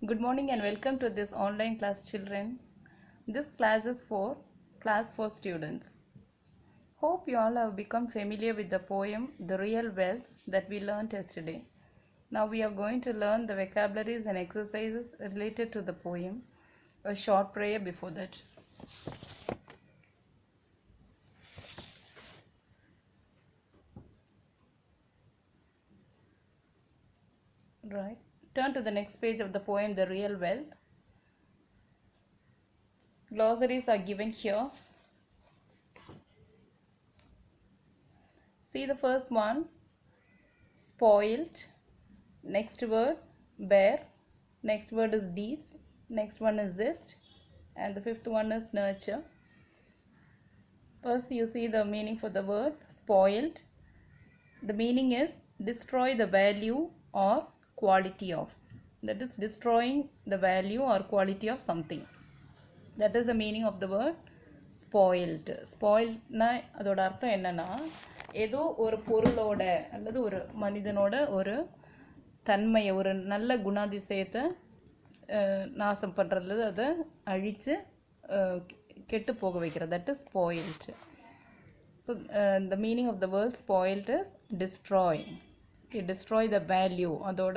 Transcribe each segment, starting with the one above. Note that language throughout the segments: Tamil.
Good morning and welcome to this online class, children. This class is for class 4 students. Hope you all have become familiar with the poem The Real Wealth that we learned yesterday. Now we are going to learn the vocabularies and exercises related to the poem. A short prayer before that. Right. Turn to the next page of the poem The Real Wealth. Glossaries are given here. See the first one, spoiled. Next word, bear. Next word is deeds. Next one is zest. And the fifth one is nurture. First, you see the meaning for the word spoiled. The meaning is destroy the value or quality of. That is destroying the value or quality of something. That is the meaning of the word spoiled. Spoiledனா அதோட அர்த்தம் என்னன்னா ஏதோ ஒரு பொருளோட அல்லது ஒரு மனிதனோட ஒரு தன்மையை ஒரு நல்ல குணாதிசயத்தை நாசம் பண்ணுறது அதை அழித்து கெட்டு போக வைக்கிறது. That is spoiled. So the meaning of the word spoiled is destroy. Destroy the value, அதோட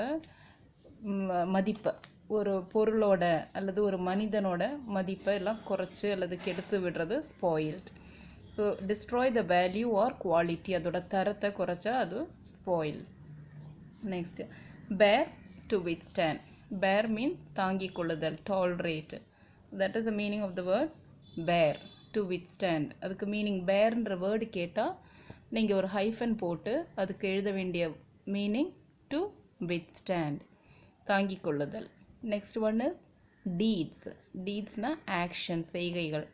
மதிப்பை, ஒரு பொருளோட அல்லது ஒரு மனிதனோட மதிப்பை எல்லாம் குறைச்சி அல்லது கெடுத்து விடுறது spoiled. So destroy the value or quality, அதோட தரத்தை குறைச்சா அது spoil. Next, bear to withstand. Bear means தாங்கிக் கொள்ளுதல், tolerate. That is the meaning of the word bear to withstand. அதுக்கு மீனிங் பேர்ன்ற வேர்டு கேட்டால் நீங்கள் ஒரு ஹைஃபன் போட்டு அதுக்கு எழுத வேண்டிய மீனிங் டு வித்ஸ்டாண்ட், தாங்கிக் கொள்ளுதல். Next one is deeds. டீட்ஸ்னா ஆக்ஷன், செய்கைகள்.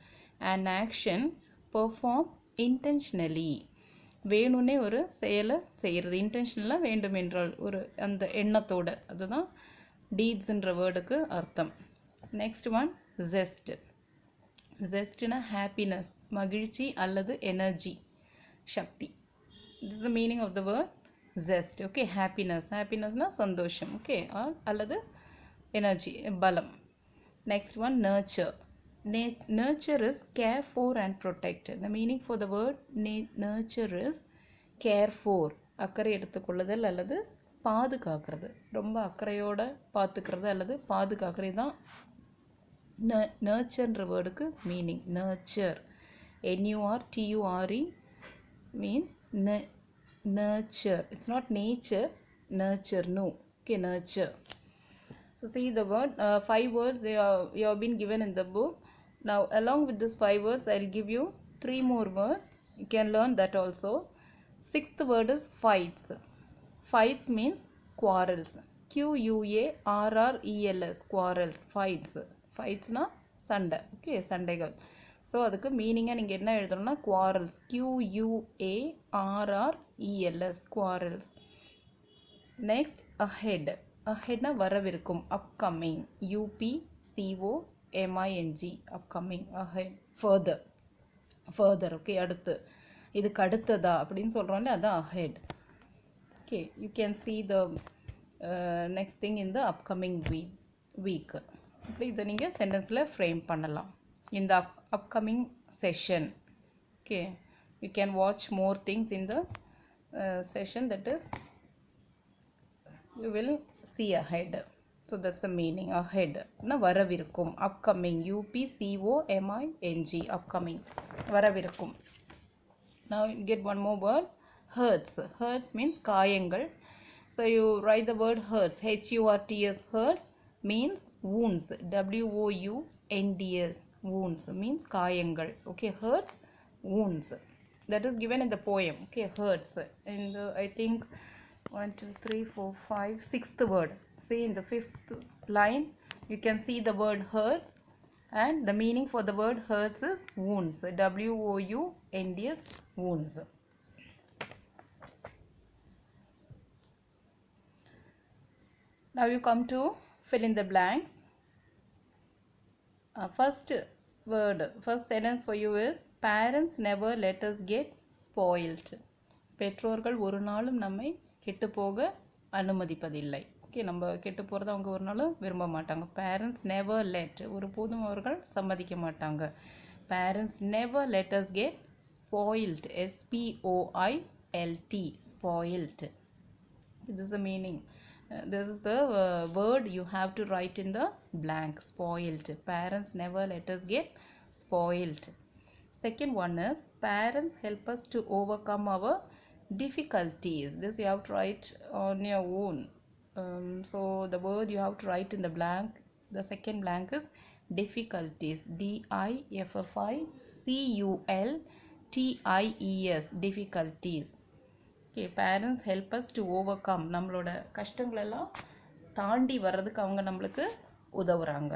அண்ட் ஆக்ஷன் பெர்ஃபார்ம் இன்டென்ஷனலி, வேணும்னே ஒரு செயலை செய்கிறது. இன்டென்ஷனலாக வேண்டும் என்றால் ஒரு அந்த எண்ணத்தோட, அதுதான் டீட்ஸுன்ற வேர்டுக்கு அர்த்தம். Next one zest. ஜெஸ்ட்னா ஹாப்பினஸ், மகிழ்ச்சி அல்லது எனர்ஜி, சக்தி. This is the meaning of the word zest. Okay, happiness. ஹாப்பினஸ்னா சந்தோஷம். ஓகே, அல்லது எனர்ஜி, பலம். Next one nurture. Nurture is care for and protect. The meaning for the word nurture is care for, அக்கறை எடுத்துக்கொள்ளுதல் அல்லது பாதுகாக்கிறது. ரொம்ப அக்கறையோடு பார்த்துக்கிறது அல்லது பாதுகாக்கிறது தான் நர்ச்சர்ன்ற வேர்டுக்கு meaning. Nurture, NURTURE means nurture. It's not nature, nurture, no. Okay, nurture. So see the word, 5 words you have been given in the book. Now along with this 5 words I'll give you 3 more words. You can learn that also. 6th word is fights. Fights means quarrels. QUARRELS, quarrels, fights. Fights na சண்டை. ஓகே, சண்டைகள். ஸோ அதுக்கு மீனிங்காக நீங்கள் என்ன எழுதணும்னா quarrels, QUARRELS, quarrels. Next ahead. aheadனா வரவிருக்கும், upcoming, UPCOMING, upcoming, ahead. further, further. Okay, அடுத்து, இதுக்கு அடுத்ததா அப்படின்னு சொல்கிறோம்ல, அதான் ahead. Okay, you can see the next thing in the upcoming week. அப்படி இதை நீங்கள் சென்டென்ஸில் ஃப்ரேம் பண்ணலாம். in the upcoming session. Okay, you can watch more things in the session, that is you will see ahead. So that's the meaning, ahead na varavirukkum, upcoming, UPCOMING, upcoming, varavirukkum. Now you get one more word, hurts. Hurts means காயங்கள். So you write the word hurts, HURTS. hurts means wounds, WOUNDS, wounds means காயங்கள். Okay, hurts, wounds. That is given in the poem. Okay, hurts. And I think 1 2 3 4 5 6th word. See in the 5th line you can see the word hurts, and the meaning for the word hurts is wounds, WOUNDS, wounds. Now you come to fill in the blanks. First word, first sentence for you is parents never let us get spoiled. பெற்றோர்கள் ஒரு நாளும் நம்மை கெட்டு போக அனுமதிப்பதில்லை. ஓகே, நம்ம கெட்டு போகிறத அவங்க ஒரு நாள் விரும்ப மாட்டாங்க. பேரண்ட்ஸ் நெவர் லெட், ஒரு போதும் அவர்கள் சம்மதிக்க மாட்டாங்க. Parents never let us get spoilt, SPOILT, spoilt. This is the meaning. This is the word you have to write in the blank, spoiled. Parents never let us get spoiled. Second one is parents help us to overcome our difficulties. This you have to write on your own. So the word you have to write in the blank, the second blank is difficulties, DIFFICULTIES, difficulties. Okay, parents help us to overcome, நம்மளோட கஷ்டங்களெல்லாம் தாண்டி வர்றதுக்கு அவங்க நம்மளுக்கு உதவுறாங்க.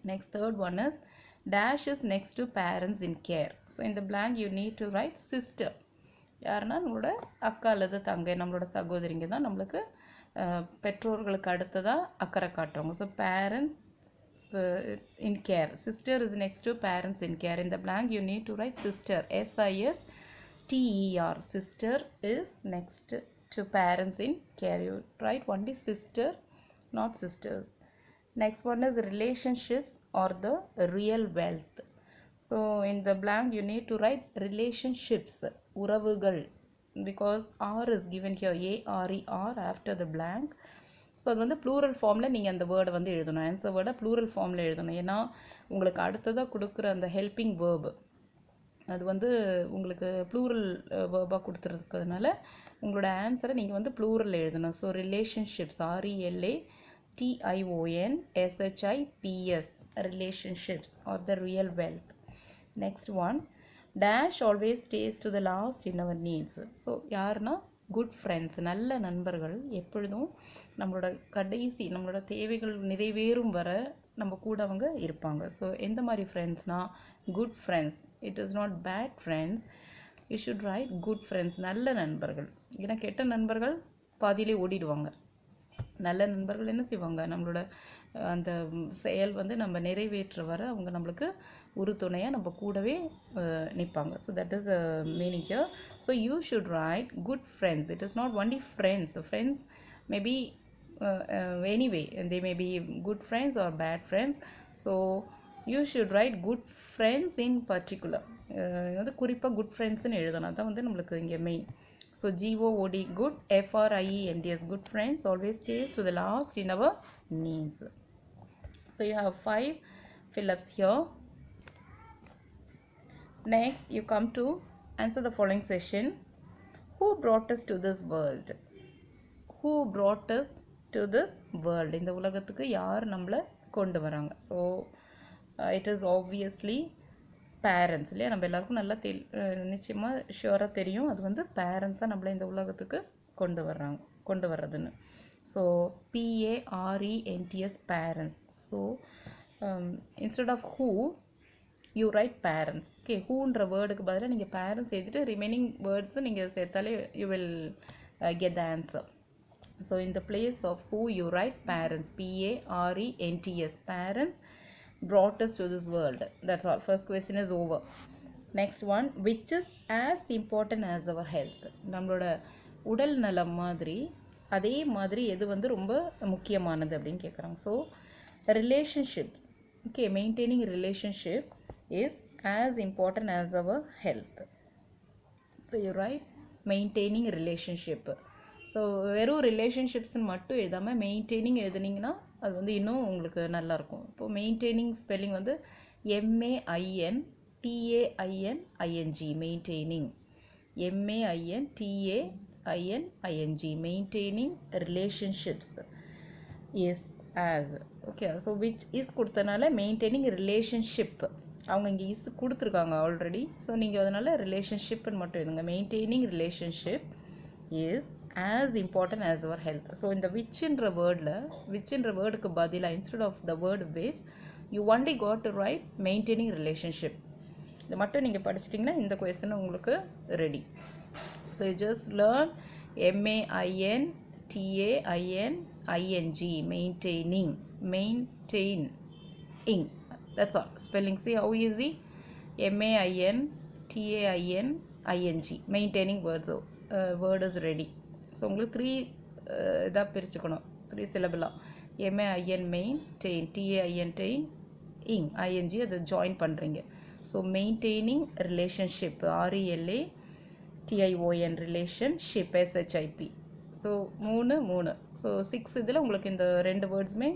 Next third one is dash is next to parents in care. So இந்த blank you need to write sister. யாருன்னா நம்மளோட அக்கா அல்லது தங்கை, நம்மளோட சகோதரிங்க தான் நம்மளுக்கு பெற்றோர்களுக்கு அடுத்ததாக அக்கறை காட்டுறவங்க. So parents in care, sister is next to parents in care. இந்த blank you need to write sister, SISTER. Sister is next to parents in care. You write only sister, not sisters. Next one is relationships or the real wealth. So in the blank you need to write relationships, உறவுகள், because R is given here, ARER after the blank. So அது வந்து ப்ளூரல் ஃபார்மில் நீங்கள் அந்த வேர்டை வந்து எழுதணும், ஆன்சர் வேர்டை ப்ளூரல் ஃபார்மில் எழுதணும். ஏன்னா உங்களுக்கு அடுத்ததாக கொடுக்குற அந்த ஹெல்பிங் வேர்பு அது வந்து உங்களுக்கு ப்ளூரல் வேர்பாக கொடுத்துருக்கிறதுனால உங்களோட ஆன்சரை நீங்கள் வந்து ப்ளூரல் எழுதணும். So relationships, RELATIONSHIPS, relationships are the real wealth. Next one, dash always stays to the last in our needs. So யாருன்னா குட் ஃப்ரெண்ட்ஸ், நல்ல நண்பர்கள் எப்பொழுதும் நம்மளோட கடைசி நம்மளோட தேவைகள் நிறைவேறும் வர நம்ம கூட அவங்க இருப்பாங்க. ஸோ எந்த மாதிரி ஃப்ரெண்ட்ஸ்னால் good friends, it is not bad friends. You should write good friends, நல்ல நண்பர்கள். ஏன்னா கெட்ட நண்பர்கள் பாதியிலே ஓடிடுவாங்க. நல்ல நண்பர்கள் என்ன செய்வாங்க, நம்மளோட அந்த செயல் வந்து நம்ம நிறைவேற்ற வர அவங்க நம்மளுக்கு உறுதுணையாக நம்ம கூடவே நிற்பாங்க. So that is meaning here. So you should write good friends. It is not only friends. Friends maybe anyway, they may be good friends or bad friends. So you should write good friends in particular. வந்து குறிப்பாக குட் ஃப்ரெண்ட்ஸ்னு எழுதணும், அதான் வந்து நம்மளுக்கு இங்கே main. So GOOD, good, FRIENDS, good friends always stays to the last in our needs. So you have 5 fill-ups here. Next you come to answer the following session. Who brought us to this world? Who brought us to this world? இந்த உலகத்துக்கு யார் நம்மளை கொண்டு வராங்க? So it is obviously parents இல்லையா? நம்ம எல்லாருக்கும் நல்லா நிச்சயமாக ஷுவராக தெரியும் அது வந்து பேரண்ட்ஸாக நம்மளை இந்த உலகத்துக்கு கொண்டு வர்றதுன்னு. So PARENTS, parents. So instead of who you write parents. Okay, ஹூன்ற வேர்டுக்கு பதிலாக நீங்கள் பேரண்ட்ஸ் எழுதிட்டு ரிமைனிங் வேர்ட்ஸு நீங்கள் சேர்த்தாலே you will get the answer. So in the place of who you write parents, PARENTS, parents brought us to this world. That's all. First question is over. Next one, which is as important as our health? நம்மளோட உடல் நலம் மாதிரி அதே மாதிரி எது வந்து ரொம்ப முக்கியமானது அப்படின்னு கேட்குறாங்க. So relationships, okay, maintaining relationship is as important as our health. So you write maintaining relationship. So வெறும் ரிலேஷன்ஷிப்ஸ்ன்னு மட்டும் எழுதாமல் மெயின்டைனிங் எழுதுனீங்கன்னா அது வந்து இன்னும் உங்களுக்கு நல்லாயிருக்கும். இப்போது மெயின்டைனிங் ஸ்பெல்லிங் வந்து MAINTAINING, maintaining, MAINTAINING, maintaining relationships is as. Okay, so which is கொடுத்தனால மெயின்டைனிங் ரிலேஷன்ஷிப், அவங்க இங்கே இஸ் கொடுத்துருக்காங்க ஆல்ரெடி. ஸோ நீங்கள் அதனால் ரிலேஷன்ஷிப்னு மட்டும் எழுதுங்க. Maintaining relationship is as important as our health. So இந்த விச்ன்ற வேர்டுக்கு பதிலாக instead of the word which you only got to write maintaining relationship. இதை மட்டும் நீங்கள் படிச்சிட்டிங்கன்னா இந்த கொஸ்டின் உங்களுக்கு ready. So you just learn MAINTAINING, maintaining, that's all. Spelling, see how easy? MAINTAINING, maintaining words. Word is ready. So உங்களுக்கு 3 இதாக பிரிச்சுக்கணும், 3 syllable main main tain tain ing அது join பண்றீங்க. So maintaining relationship RELATION relationship SHIP. So 3 so 6 இதில் உங்களுக்கு இந்த 2 வேர்ட்ஸுமே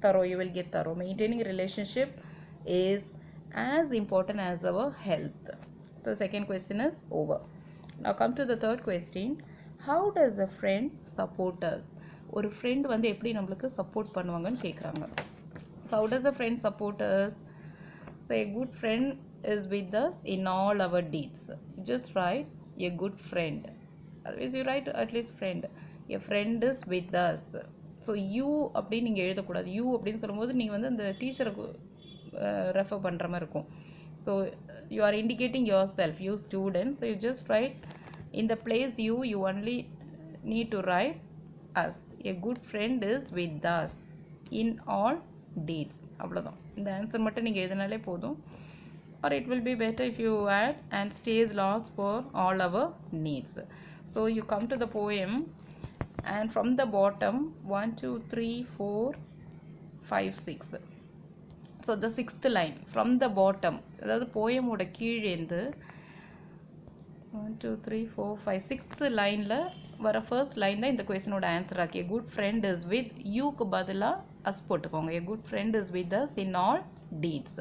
தரோம். You will get தரோம். Maintaining relationship is as important as our health. So second question is over. Now come to the third question. How does a friend support us? ஒரு friend வந்து எப்படி நம்மளுக்கு support பண்ணுவாங்கன்னு கேட்குறாங்க. How does a friend support us? So a good friend is with us in all our deeds. You just write a good friend. Otherwise you write at least friend. A friend is with us. So you அப்படின்னு நீங்கள் எழுதக்கூடாது. you அப்படின்னு சொல்லும்போது நீங்கள் வந்து அந்த டீச்சருக்கு ரெஃபர் பண்ணுற மாதிரி இருக்கும். So you are indicating yourself, you student. So you just write in the place you only need to write us. A good friend is with us in all deeds. அவ்வளோதான். இந்த ஆன்சர் மட்டும் நீங்கள் எழுதினாலே போதும். Or it will be better if you add and stays last for all our needs. So you come to the poem and from the bottom 1 2 3 4 5 6. So the sixth line from the bottom, அதாவது poem ஓட கீழேந்து 1 2 3 4 5 6th லைனில் வர ஃபர்ஸ்ட் லைன் தான் இந்த கொஸ்டினோட ஆன்சர் ஆக்கி. A good friend is with youக்கு பதிலாக us போட்டுக்கோங்க. A good friend is with us in all deeds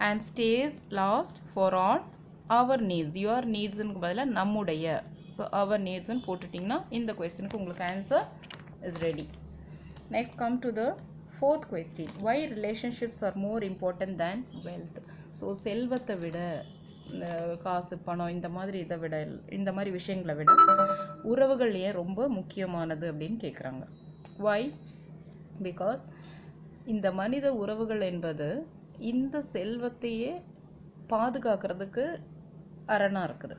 and stays last for all our needs. Your needsனுக்கு பதிலாக நம்முடைய, ஸோ our needsன்னு போட்டுட்டிங்கன்னா இந்த கொஸ்டினுக்கு உங்களுக்கு answer is ready. Next come to the fourth question. Why relationships are more important than wealth? So செல்வத்தை விட காசு பணம் இந்த மாதிரி இதை விட இந்த மாதிரி விஷயங்களை விட உறவுகள் ஏன் ரொம்ப முக்கியமானது அப்படின்னு கேட்குறாங்க. Why? Because இந்த மனித உறவுகள் என்பது இந்த செல்வத்தையே பாதுகாக்கிறதுக்கு அரணாக இருக்குது.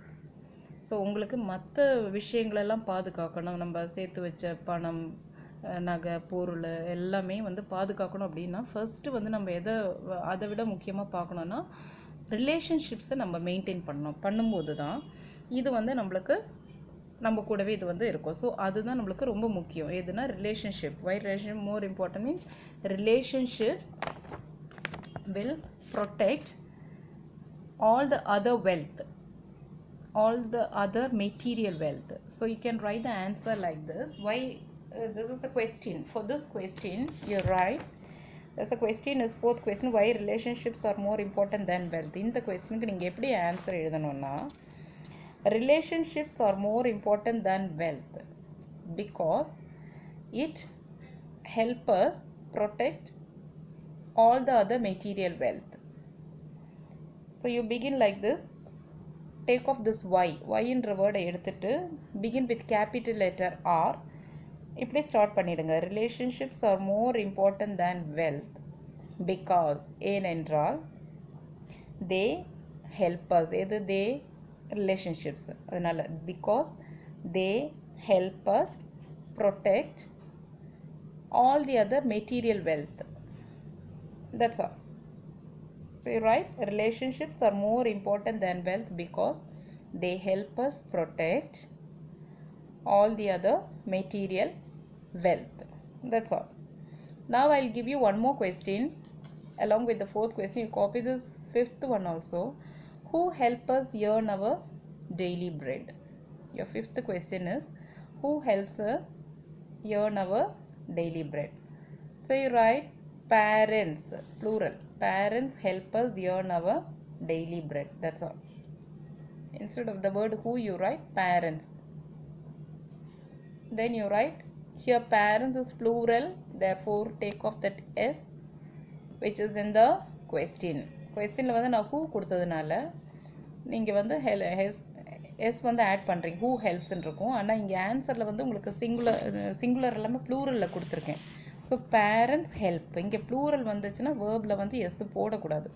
ஸோ உங்களுக்கு மற்ற விஷயங்களெல்லாம் பாதுகாக்கணும், நம்ம சேர்த்து வச்ச பணம் நகை பொருள் எல்லாமே வந்து பாதுகாக்கணும் அப்படின்னா ஃபர்ஸ்ட்டு வந்து நம்ம அதை விட முக்கியமாக பார்க்கணுன்னா ரிலேஷன்ஷிப்ஸை நம்ம மெயின்டைன் பண்ணும்போது தான் இது வந்து நம்மளுக்கு நம்ம கூடவே இது வந்து இருக்கும். ஸோ அதுதான் நம்மளுக்கு ரொம்ப முக்கியம். எதுனா relationship. Why relationship more important means relationships will protect all the other wealth, all the other material wealth. So you can write the answer like this. Why this is a question. For this question you write, there's a question is fourth question, why relationships are more important than wealth. இந்த கொஸ்டினுக்கு நீங்கள் எப்படி ஆன்சர் எழுதணும்னா relationships are more important than wealth because it help us protect all the other material wealth. So you begin like this. Take off this y என்ற வேர்டை எடுத்துட்டு begin with capital letter R. இப்படி ஸ்டார்ட் பண்ணிடுங்க. relationships are more important than wealth because ஏனென்றால் they help us. எது they? relationships. அதனால because they help us protect all the other material wealth. That's all. So you write relationships are more important than wealth because they help us protect all the other material wealth. That's all. Now I'll give you one more question along with the fourth question. You copy this fifth one also. Who help us earn our daily bread? Your fifth question is who helps us earn our daily bread? So you write parents, plural. Parents help us earn our daily bread. That's all. Instead of the word who, you write parents. Then you write here parents is plural, therefore take off that s which is in the question. Questionல வந்து நான் who கொடுத்ததுனால நீங்கள் வந்து எஸ் வந்து ஆட் பண்ணுறீங்க, who helpsன்னு இருக்கும். ஆனால் இங்கே ஆன்சரில் வந்து உங்களுக்கு சிங்குலர் இல்லாமல் ப்ளூரலில் கொடுத்துருக்கேன். ஸோ பேரண்ட்ஸ் ஹெல்ப், இங்கே ப்ளூரல் வந்துச்சுன்னா வேர்பில் வந்து எஸ் போடக்கூடாது.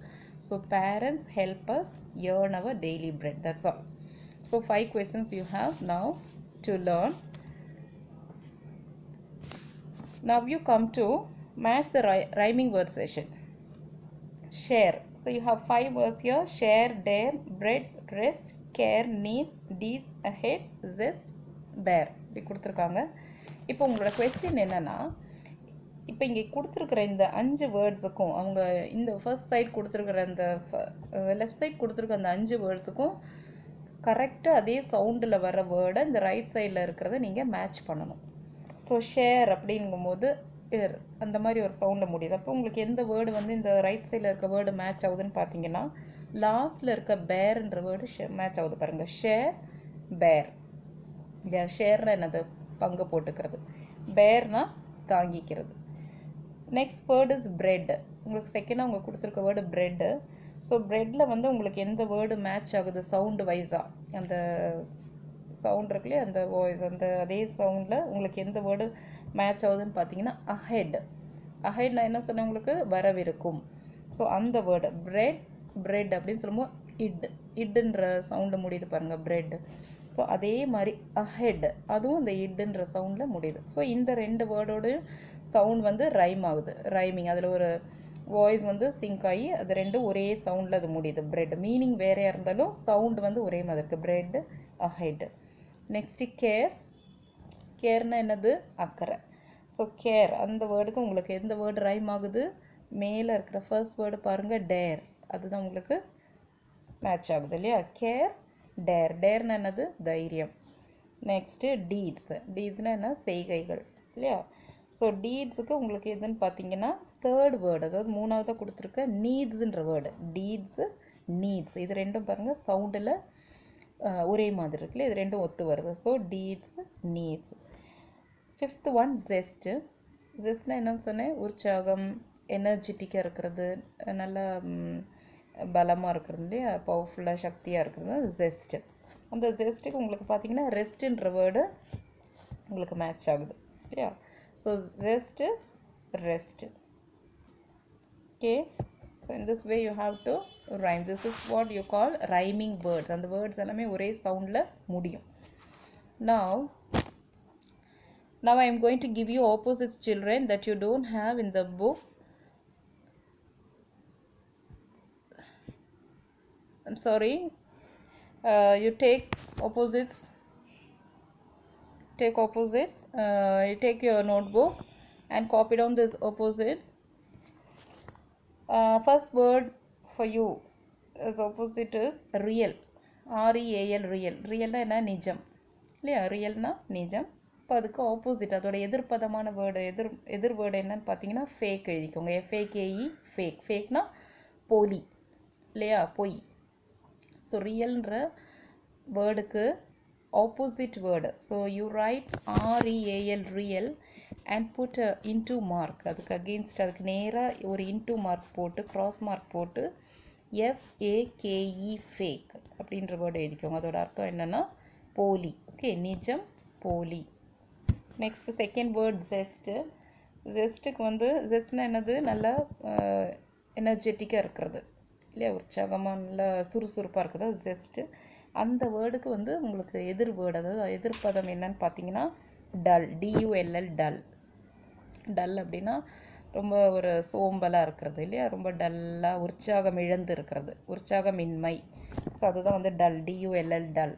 So parents help as earn our daily bread. That's all. So 5 questions you have now to learn. Now you come to match the rhyming word session. Share. So you have 5 words here. Share, dare, bread, rest, care, needs, deeds, ahead, zest, bear. இப்படி கொடுத்துருக்காங்க. இப்போ உங்களோட கொஸ்டின் என்னென்னா, இப்போ இங்கே கொடுத்துருக்குற இந்த 5 வேர்ட்ஸுக்கும் அவங்க இந்த ஃபர்ஸ்ட் சைட் கொடுத்துருக்குற அந்த லெஃப்ட் சைட் கொடுத்துருக்க அந்த 5 வேர்ட்ஸுக்கும் கரெக்டாக அதே சவுண்டில் வர வேர்டை இந்த ரைட் சைடில் இருக்கிறத நீங்கள் மேட்ச் பண்ணணும். ஸோ ஷேர் அப்படிங்கும்போது அந்த மாதிரி ஒரு சவுண்டை முடியுது. அப்போ உங்களுக்கு எந்த வேர்டு வந்து இந்த ரைட் சைடில் இருக்க வேர்டு மேட்ச் ஆகுதுன்னு பார்த்தீங்கன்னா, லாஸ்ட்டில் இருக்க பேர்ன்ற வேர்டு மேட்ச் ஆகுது பாருங்கள். ஷேர், பேர். இல்லையா? ஷேர்னா என்னது? பங்கு போட்டுக்கிறது. பேர்னா தாங்கிக்கிறது. Next word is bread. உங்களுக்கு செகண்டாக அவங்க கொடுத்துருக்க வேர்டு பிரெட்டு. ஸோ பிரெட்டில் வந்து உங்களுக்கு எந்த வேர்டு மேட்ச் ஆகுது சவுண்டு வைஸாக, அந்த சவுண்ட் இருக்குல்லையே அந்த வாய்ஸ், அந்த அதே சவுண்டில் உங்களுக்கு எந்த வேர்டு மேட்ச் ஆகுதுன்னு பார்த்தீங்கன்னா அஹெட். அஹெட் நான் என்ன சொன்னேன் உங்களுக்கு? வரவிருக்கும். ஸோ அந்த வேர்டு பிரெட், பிரெட் அப்படின்னு சொல்லும்போது இட்டுன்ற சவுண்டு முடியுது பாருங்கள், பிரெட். ஸோ அதே மாதிரி அஹெட், அதுவும் இந்த இட்டுன்ற சவுண்டில் முடியுது. ஸோ இந்த 2 வேர்டோட சவுண்ட் வந்து ரைம் ஆகுது, ரைமிங். அதில் ஒரு வாய்ஸ் வந்து சிங்க் ஆகி அது 2 ஒரே சவுண்டில் அது முடியுது. பிரெட் மீனிங் வேறையாக இருந்தாலும் சவுண்டு வந்து ஒரே மாதிரி இருக்குது. Bread, ahead. Next care. கேர்னா என்னது? அக்கறை. ஸோ கேர் அந்த வேர்டுக்கு உங்களுக்கு எந்த வேர்டு ரைம் ஆகுது? மேலே இருக்கிற ஃபர்ஸ்ட் வேர்டு பாருங்கள், டேர். அதுதான் உங்களுக்கு மேட்ச் ஆகுது இல்லையா? Care, dare. டேர்னா என்னது? தைரியம். Next deeds. டீட்ஸ்னால் என்ன? செய்கைகள் இல்லையா? ஸோ டீட்ஸுக்கு உங்களுக்கு எதுன்னு பார்த்தீங்கன்னா தேர்ட் வேர்டு, அதாவது 3ஆவதாக கொடுத்துருக்க நீட்ஸுன்ற வேர்டு. டீட்ஸு, நீட்ஸ். இது 2ம் பாருங்கள் சவுண்டில் ஒரே மாதிரி இருக்குல்ல, இது 2ம் ஒத்து வருது. So deeds, needs. 5th one zest. ஜெஸ்ட்னா என்னன்னு சொன்னேன்? உற்சாகம், எனர்ஜெட்டிக்காக இருக்கிறது, நல்லா பலமாக இருக்கிறது இல்லையா? பவர்ஃபுல்லாக, சக்தியாக இருக்கிறது ஜெஸ்ட்டு. அந்த ஜெஸ்ட்டுக்கு உங்களுக்கு பார்த்தீங்கன்னா ரெஸ்ட்டுன்ற வேர்டு உங்களுக்கு மேட்ச் ஆகுது இல்லையா? So just, rest. Okay. So in this way you have to rhyme. This is what you call rhyming words. அந்த வேர்ட்ஸ் எல்லாமே ஒரே சவுண்டில் முடியும். Now I am going to give you opposites, children, that you don't have in the book. I'm sorry. You take opposites. You take your notebook and copy down these opposites. First word for you as opposite is real. R-E-A-L, real. Realனா என்ன? நிஜம் இல்லையா? ரியல்னா நிஜம். இப்போ அதுக்கு ஆப்போசிட், அதோட எதிர்ப்பதமான வேர்டு, எதிர் வேர்டு என்னன்னு பார்த்தீங்கன்னா ஃபேக் எழுதிக்கோங்க. FAKE, fake. ஃபேக்னா போலி இல்லையா? பொய். ஸோ ரியல்ன்ற வேர்டுக்கு opposite word. So you write REAL, real, and put a into mark. அதுக்கு against, அதுக்கு நேராக ஒரு into mark போட்டு, cross mark போட்டு FAKE, fake அப்படின்ற வேர்டு எழுதிக்கோங்க. அதோட அர்த்தம் என்னன்னா போலி. ஓகே, நிஜம், போலி. Next second word zest. ஜெஸ்ட்டுக்கு வந்து ஜெஸ்ட்னா என்னது? நல்லா எனர்ஜெட்டிக்காக இருக்கிறது இல்லையா? உற்சாகமாக நல்லா சுறுசுறுப்பாக இருக்கிறது ஜெஸ்ட்டு. அந்த வேர்டுக்கு வந்து உங்களுக்கு எதிர் வேர்டு, அதாவது எதிர்ப்பதம் என்னன்னு பார்த்தீங்கன்னா டல். DULL, dull. டல் அப்படின்னா ரொம்ப ஒரு சோம்பலாக இருக்கிறது இல்லையா? ரொம்ப டல்லாக, உற்சாகம் இழந்து இருக்கிறது, உற்சாகமின்மை. ஸோ அதுதான் வந்து டல், DULL, டல்.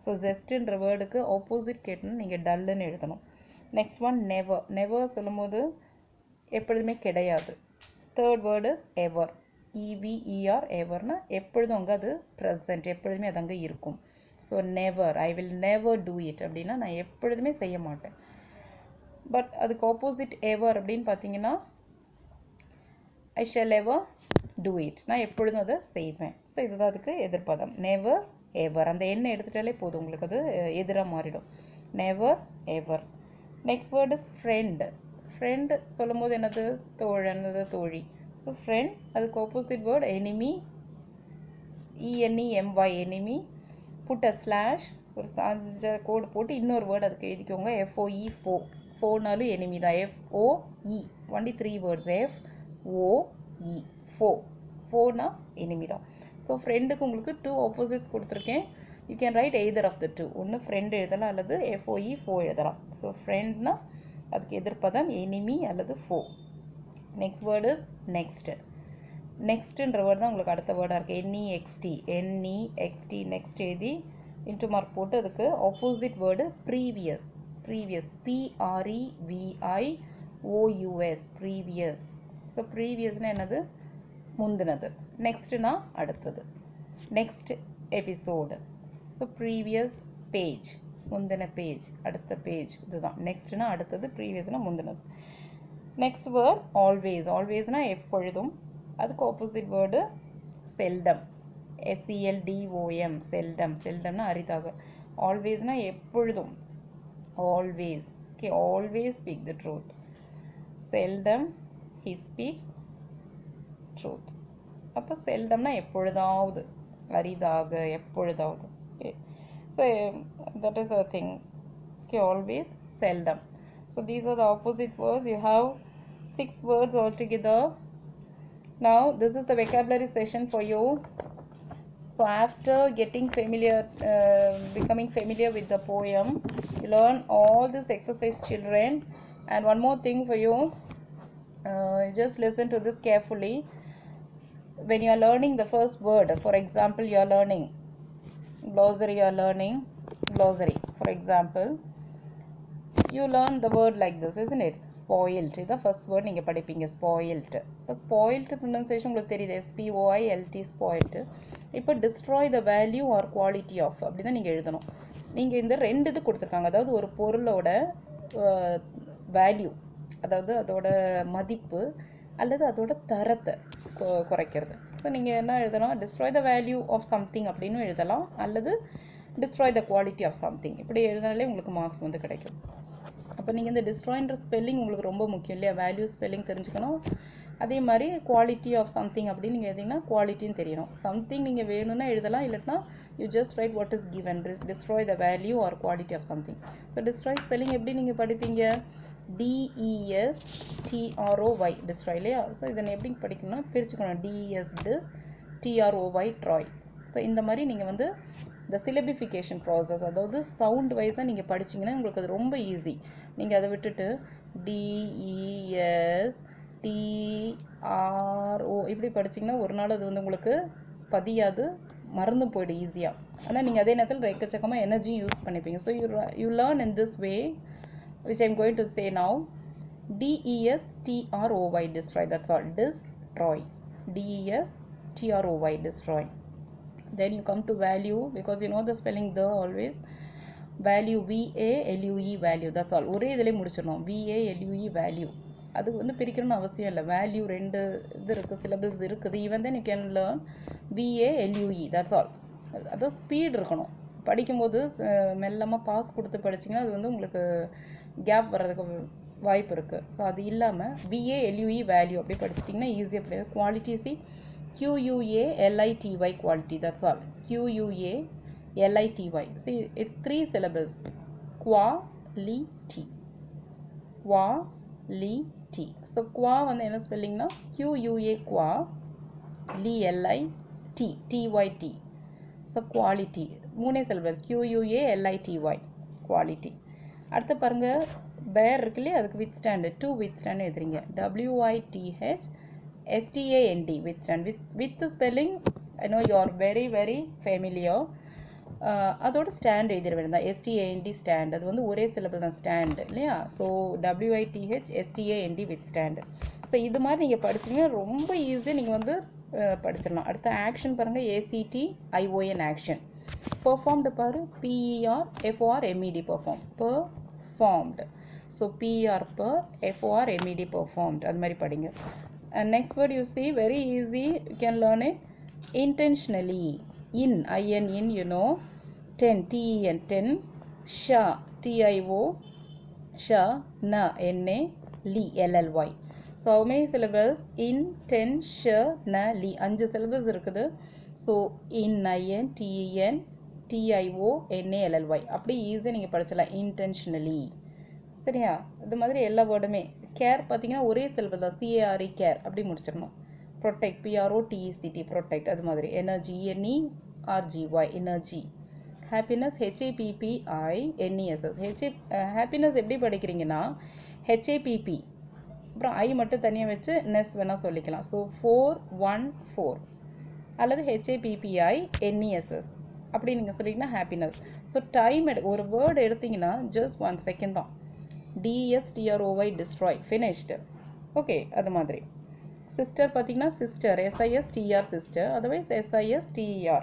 ஸோ ஜெஸ்ட்டுன்ற வேர்டுக்கு ஆப்போசிட் கேட்டணும் நீங்கள் டல்லுன்னு எழுதணும். Next one never. நெவர் சொல்லும்போது எப்பொழுதுமே கிடையாது. Third word is ever. EVER, எவர்னா எப்பொழுதும் அங்கே அது ப்ரெசன்ட், எப்பொழுதுமே அது அங்கே இருக்கும். So never, I will never do it அப்படின்னா நான் எப்பொழுதுமே செய்ய மாட்டேன். பட் அதுக்கு ஆப்போசிட் எவர் அப்படின்னு பார்த்தீங்கன்னா ஐ ஷல் எவர் டூ இட், நான் எப்பொழுதும் அதை செய்வேன். ஸோ இதுதான் அதுக்கு எதிர்ப்பதம். நெவர், எவர். அந்த எண்ணெய் எடுத்துட்டாலே போதும், உங்களுக்கு அது எதிராக மாறிடும். Never, ever. Next word is friend. Friend சொல்லும் போது என்னது? தோழன், தோழி. ஸோ ஃப்ரெண்ட், அதுக்கு opposite word enemy. ENEMY, enemy. Put a slash, ஒரு சாஞ்ச கோடு போட்டு இன்னொரு வேர்டு அதுக்கு எழுதிக்கோங்க. FOE, ஃபோ. ஃபோனாலும் எனிமி தான். FOE, only 3 words. FOE, ஃபோ. ஃபோனா எனிமி தான். ஸோ ஃப்ரெண்டுக்கு உங்களுக்கு 2 ஆப்போசிட்ஸ் கொடுத்துருக்கேன். You can write either of the 2. ஒன்று ஃப்ரெண்டு எழுதலாம் அல்லது FOE, ஃபோ எழுதலாம். ஸோ ஃப்ரெண்ட்னா அதுக்கு எதிர்ப்பதம் எனிமி அல்லது foe. Next word is next. நெக்ஸ்ட்டுன்ற வேர்டு தான் உங்களுக்கு அடுத்த வேர்டாக இருக்குது. NEXT, நெக்ஸ்ட் எழுதி இன்ட்டு மார்க் போட்டு அதுக்கு opposite word previous. previous, previous, previous. So previous na என்னது முந்தினது, next na அடுத்தது, next episode. So previous page, முந்தின page, அடுத்த page, இதுதான் next na அடுத்தது, previous na முந்தினது. Next word always, always na எப்பொழுதும், அதுக்கு opposite word seldom, seldom, seldom, seldom na அரிதாக. Always na எப்பொழுதும், always, okay, always speak the truth. Seldom he speaks truth. அப்போ seldom na எப்பொழுதாவது, அரிதாக, எப்பொழுதாவது. Okay, so that is a thing. Okay, always, seldom. So these are the opposite words. You have 6 words altogether. Now this is the vocabulary session for you. So after getting familiar, becoming familiar with the poem, you learn all this exercise, children. And one more thing for you, just listen to this carefully. When you are learning the first word, for example, you are learning glossary, you are learning glossary, for example, you learn the word like this, isn't it? Spoilt. This is the first word நீங்க படிப்பீங்க, spoilt. இப்போ spoilt pronunciation உங்களுக்கு தெரியுது, spoilt, spoilt. இப்போ destroy the value or quality of அப்படி தான் நீங்கள் எழுதணும். நீங்கள் இந்த ரெண்டு இது கொடுத்துருக்காங்க, அதாவது ஒரு பொருளோட வேல்யூ, அதாவது அதோட மதிப்பு அல்லது அதோட தரத்தை குறைக்கிறது. ஸோ நீங்கள் என்ன எழுதலாம், destroy the value of something அப்படின்னு எழுதலாம், அல்லது destroy the quality of something. இப்படி எழுதினாலே உங்களுக்கு மார்க்ஸ் வந்து கிடைக்கும். அப்போ நீங்கள் இந்த டிஸ்ட்ராய்ன்ற ஸ்பெல்லிங் உங்களுக்கு ரொம்ப முக்கியம் இல்லையா, வேல்யூ ஸ்பெல்லிங் தெரிஞ்சுக்கணும். அதே மாதிரி குவாலிட்டி ஆஃப் சம்திங் அப்படின்னு நீங்கள் எழுதிங்கன்னா குவாலிட்டின்னு தெரியணும். சம்திங் நீங்கள் வேணும்னா எழுதலாம், இல்லைனா you just write what is given, destroy the value or quality of something. So destroy spelling எப்படி நீங்கள் படிப்பீங்க, DESTROY, டிஸ்ட்ராய் இல்லையா. ஸோ இதனை எப்படி படிக்கணும்னா பிரிச்சுக்கணும், DES டிஸ், TROY ட்ராய். ஸோ இந்த மாதிரி நீங்கள் வந்து இந்த சிலபிஃபிகேஷன் ப்ராசஸ், அதாவது சவுண்ட் வைஸாக நீங்கள் படிச்சிங்கன்னா உங்களுக்கு அது ரொம்ப ஈஸி. நீங்கள் அதை விட்டுட்டு DESTRO இப்படி படிச்சிங்கன்னா ஒரு நாள் அது வந்து உங்களுக்கு பதியாது, மறந்து போய்டும் ஈஸியாக. ஆனால் நீங்கள் அதே நேரத்தில் எக்கச்சக்கமாக எனர்ஜி யூஸ் பண்ணிப்பீங்க. So you learn in this way, which I am going to say now. DESTROY, destroy, that's all, destroy, DESTROY, destroy. Then you come to value, because you know the spelling the always. Value, VALUE, value, that's all. ஒரே இதிலே முடிச்சிடணும், VALUE, value. அது வந்து பிரிக்கணும்னு அவசியம் இல்லை. வேல்யூ ரெண்டு இது இருக்குது, சிலபிள்ஸ் இருக்குது. Even then you can learn VALUE, that's all. அதான் ஸ்பீட் இருக்கணும் படிக்கும்போது. மெல்லமாக பாஸ் கொடுத்து படிச்சிங்கன்னா அது வந்து உங்களுக்கு கேப் வர்றதுக்கு வாய்ப்பு இருக்குது. ஸோ அது இல்லாமல் VALUE, வேல்யூ அப்படி படிச்சிட்டிங்கன்னா ஈஸியாக படிக்க. Quality, C QUALITY, quality, that's all. QUALITY. See, it's 3 syllables. Quality, quality. So qua வந்து என்ன ஸ்பெல்லிங்னா QUA, qua, LIT, TYT. So quality, 3 syllable, QUALITY, quality. அடுத்து பாருங்க, bear இருக்கு இல்லையா, அதுக்கு withstand, to withstand எழுதுறீங்க, WITHSTAND, withstand. With the spelling I know you are very very familiar. அதோட ஸ்டாண்ட் எழுதிட வேண்டியதான், STAND, ஸ்டாண்ட். அது வந்து ஒரே சிலபிள் தான், ஸ்டாண்ட் இல்லையா. So WITHSTAND, with stand. So இது மாதிரி நீங்கள் படிச்சிங்கன்னா ரொம்ப ஈஸியாக நீங்கள் வந்து படிச்சிடலாம். அடுத்த ஆக்ஷன் பாருங்கள், ACTION, ஆக்ஷன். பெர்ஃபார்ம்டு பாரு, PERFORMED, perform, performed. So PR, FORMED, performed. அது மாதிரி படிங்க. And next word you see, very easy, you can learn it. Intentionally, in, you know. TEN, TEN. Sha, TIO, sha, na, NA, LLY. So how many syllables? Intentionally, 5 syllables இருக்குது. So in, TEN, TIO, NA, LLY. அப்படி ஈஸியாக நீங்கள் படிச்சலாம், intentionally. சரியா. இது மாதிரி எல்லா வேர்டுமே. கேர் பார்த்தீங்கன்னா ஒரே சிலபிள் தான், CARE, கேர் அப்படி முடிச்சிடணும். Protect, PROTECT, protect. அது மாதிரி energy, NERGY, energy. Happiness, HAPPINESS. Happiness எப்படி படிக்கிறீங்கன்னா HAPP, அப்புறம் ஐ மட்டும் தனியாக வச்சு நெஸ் வேணால் சொல்லிக்கலாம். ஸோ 414 அல்லது HAPPINESS அப்படி நீங்கள் சொல்லிங்கன்னா ஹாப்பினஸ். ஸோ டைம் ஒரு வேர்டு எடுத்திங்கன்னா ஜஸ்ட் 1 செகண்ட் தான். DESTROY destroy finished. ஓகே, அது மாதிரி. சிஸ்டர் பார்த்தீங்கன்னா sister SISTER sister, otherwise SISTER,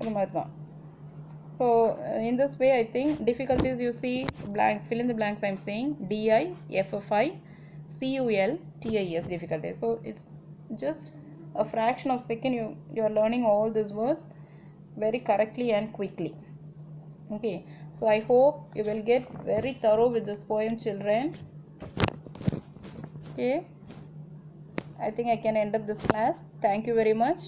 அது மாதிரி தான். So in this way I think difficulties you see blanks, fill in the blanks I'm saying DIFFICULTIS difficulties. So it's just a fraction of second you are learning all these words very correctly and quickly. Okay, so I hope you will get very thorough with this poem, children. Okay, I think I can end up this class. Thank you very much.